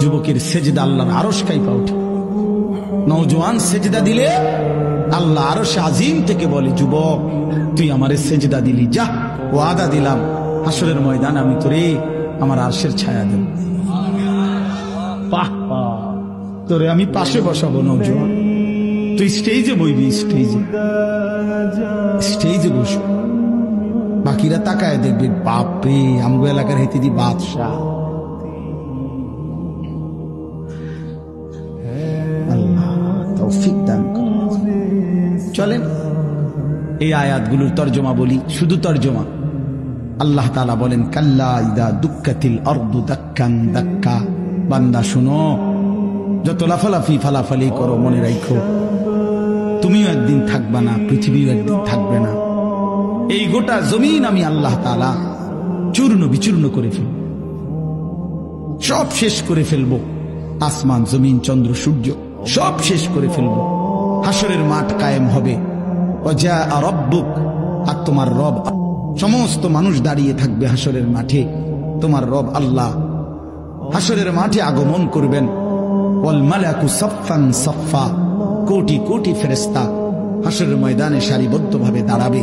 যুবকের সেজদা আল্লাহর আরশ কাঁপা ওঠে। নওজোয়ান সেজদা দিলে আল্লাহ আরশ আজিম থেকে বলে, যুবক তুই আমারে সেজদা দিলি, যা ওয়াদা দিলাম হাসরের ময়দান আমি তোরে আমার আরশের ছায়া দেব। বাহ বাহ, তোরে আমি পাশে বসাবো নওজোয়ান, তুই স্টেজে বইবি, স্টেজে বসবি, বাকিরা তাকায় দেখবে, বাপরে আমগো এলাকার হেতে দি বাদশাহ। আল্লাহ তৌফিক দান করুন। চলেন এই আয়াতগুলোর তর্জমা বলি, শুধু তর্জমা। আল্লাহ তাআলা বলেন, কাল্লা ইদা দুক্কাতিল আরদু দাক্কান দাক্কা। বান্দা শুনো, যত লাফালাফি ফালাফালি করো মনে রাখো তুমিও একদিন থাকবা না, পৃথিবীও একদিন থাকবে না। এই গোটা জমিন আমি আল্লাহ তাআলা চূর্ণ বিচূর্ণ করে ফেলব, সব শেষ করে ফেলবো। আসমান জমিন চন্দ্র সূর্য সব শেষ করে ফেলবো। হাসরের মাঠ কায়েম হবে। ওয়াজা রব্বুক, আর তোমার রব, সমস্ত মানুষ দাঁড়িয়ে থাকবে হাসরের মাঠে। তোমার রব আল্লাহ হাসরের মাঠে আগমন করবেন। ওয়াল মালাকু সাফফান সাফফা, কোটি কোটি ফেরেশতা হাসরের ময়দানে সারিবদ্ধভাবে দাঁড়াবে।